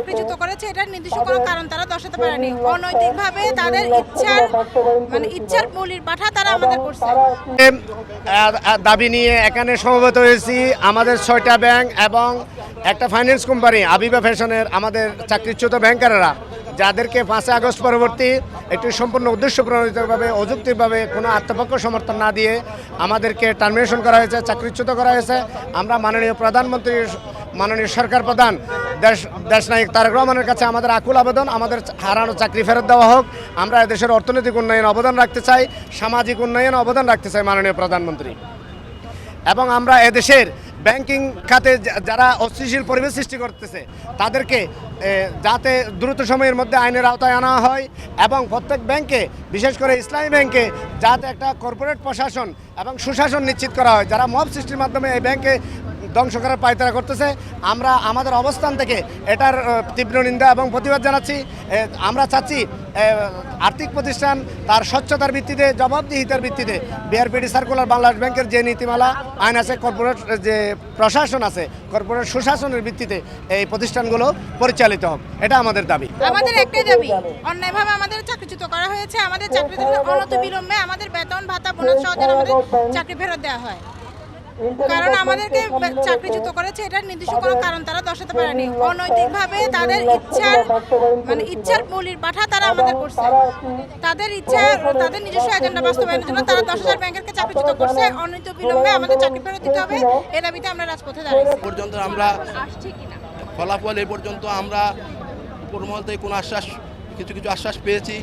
চাকরিচ্যুত করেছে এটার নির্দিষ্ট কোনো কারণ তারা দর্শাতে পারেনি। অনৈতিকভাবে তাদের ইচ্ছার বলির পাঠা তারা আমাদের করছে। দাবি নিয়ে এখানে সমবেত হয়েছি। আমাদের 6টা ব্যাংক এবং একটা ফাইন্যান্স কোম্পানি আবিবা ফ্যাশনের আমাদের চাকরিচ্যুত ব্যাংকাররা যাদেরকে 5 আগস্ট পরবর্তী একটি সম্পূর্ণ উদ্দেশ্য প্রণোদিতভাবে অযৌক্তিকভাবে কোনো আত্মপক্ষ সমর্থন না দিয়ে আমাদেরকে টার্মিনেশন করা হয়েছে, চাকরিচ্যুত করা হয়েছে। আমরা মাননীয় প্রধানমন্ত্রী, মাননীয় সরকার প্রধান দেশনায়ক তারেক রহমানের কাছে আমাদের আকুল আবেদন, আমাদের হারানো চাকরি ফেরত দেওয়া হোক। আমরা দেশের অর্থনৈতিক উন্নয়নে অবদান রাখতে চাই, সামাজিক উন্নয়নে অবদান রাখতে চাই মাননীয় প্রধানমন্ত্রী। এবং আমরা এদেশের ব্যাংকিং খাতে যারা অস্থিতিশীল পরিবেশ সৃষ্টি করতেছে তাদেরকে যাতে দ্রুত সময়ের মধ্যে আইনের আওতায় আনা হয় এবং প্রত্যেক ব্যাংকে, বিশেষ করে ইসলামী ব্যাংকে যাতে একটা কর্পোরেট প্রশাসন এবং সুশাসন নিশ্চিত করা হয়। যারা মব সৃষ্টির মাধ্যমে এই ব্যাংকে ধ্বংস করার পায়তারা করতেছে, আমরা আমাদের অবস্থান থেকে এটার তীব্র নিন্দা এবং প্রতিবাদ জানাচ্ছি। আমরা চাচ্ছি আর্থিক প্রতিষ্ঠান তার স্বচ্ছতার ভিত্তিতে, জবাবদিহিতার ভিত্তিতে বিআরপিডি সার্কুলার বাংলাদেশ ব্যাংকের যে নীতিমালা আইন আছে, কর্পোরেট যে প্রশাসন আছে, কর্পোরেট সুশাসনের ভিত্তিতে এই প্রতিষ্ঠানগুলো পরিচালিত হোক, এটা আমাদের দাবি। আমাদের একটাই দাবি, অন্যায়ভাবে আমাদের চাকরিচ্যুত করা হয়েছে। আমাদের চাকরিতে অনতিবিলম্বে আমাদের বেতন ভাতা বোনাস সহ যেন আমাদের চাকরি ফেরত দেওয়া হয়। কারণ আমাদেরকে চাকরিচ্যুত করেছে এটার নির্দিষ্ট কোনো কারণ তারা দর্শাতে পারেনি। অনৈতিকভাবে তাদের ইচ্ছার বলির পাঠা তারা আমাদের করছে। তাদের নিজস্ব এজেন্ডা বাস্তবায়নের জন্য তারা 10,000 ব্যাংকেরকে চাকরিচ্যুত করছে। অনতিবিলম্বে আমাদের চাকরি ফেরত দিতে হবে, এ দাবিতে আমরা রাজপথে দাঁড়িয়েছি। পর্যন্ত আমরা ফলাফল এ পর্যন্ত আমরা উপরমহল থেকে কোনো কিছু আশ্বাস পেয়েছি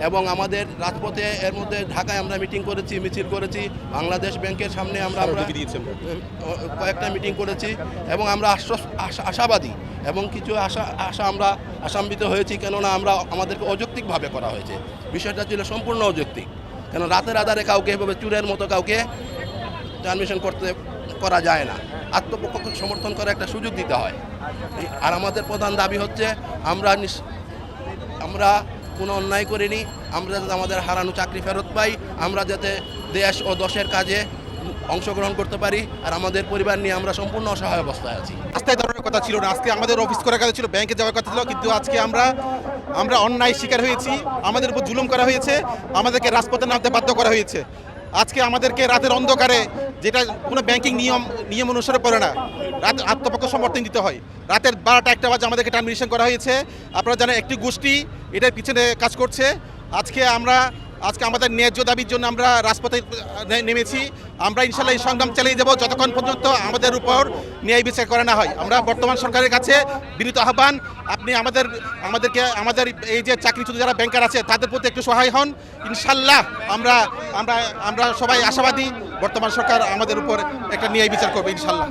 এবং আমাদের রাজপথে এর মধ্যে ঢাকায় আমরা মিটিং করেছি, মিছিল করেছি, বাংলাদেশ ব্যাংকের সামনে আমরা কয়েকটা মিটিং করেছি এবং আমরা আশাবাদী এবং কিছু আশা আমরা আশান্বিত হয়েছি। কেননা আমাদেরকে অযৌক্তিকভাবে করা হয়েছে। বিষয়টা ছিল সম্পূর্ণ অযৌক্তিক। কেন রাতের আধারে কাউকে এভাবে চুরের মতো কাউকে ট্রান্সমিশন করা যায় না। আত্মপক্ষকে সমর্থন করে একটা সুযোগ দিতে হয়। আর আমাদের প্রধান দাবি হচ্ছে আমরা কোনো অন্যায় করিনি, আমরা যাতে আমাদের হারানো চাকরি ফেরত পাই, আমরা যাতে দেশ ও দশের কাজে অংশগ্রহণ করতে পারি। আর আমাদের পরিবার নিয়ে আমরা সম্পূর্ণ অসহায় অবস্থায় আছি। রাস্তায় দাঁড়ানোর কথা ছিল না, আজকে আমাদের অফিস করার কথা ছিল, ব্যাংকে যাওয়ার কথা ছিল, কিন্তু আজকে আমরা অন্যায় শিকার হয়েছি। আমাদের উপর জুলুম করা হয়েছে, আমাদেরকে রাজপথে নামতে বাধ্য করা হয়েছে। আজকে আমাদেরকে রাতের অন্ধকারে, যেটা কোনো ব্যাংকিং নিয়ম অনুসারে পড়ে না, রাত আত্মপক্ষ সমর্থন দিতে হয়। রাতের 12টা-1টা বাজে আমাদেরকে টার্মিনেশন করা হয়েছে। আপনারা জানেন একটি গোষ্ঠী এটার পিছনে কাজ করছে। আজকে আমাদের ন্যায্য দাবির জন্য আমরা রাজপথে নেমেছি। আমরা ইনশাল্লাহ এই সংগ্রাম চালিয়ে যাব যতক্ষণ পর্যন্ত আমাদের উপর ন্যায় বিচার করা না হয়। আমরা বর্তমান সরকারের কাছে বিনীত আহ্বান, আপনি আমাদের এই যে চাকরিচ্যুত যারা ব্যাংকার আছে তাদের প্রতি একটু সহায় হন। ইনশাল্লাহ আমরা সবাই আশাবাদী বর্তমান সরকার আমাদের উপর একটা ন্যায় বিচার করবে ইনশাল্লাহ।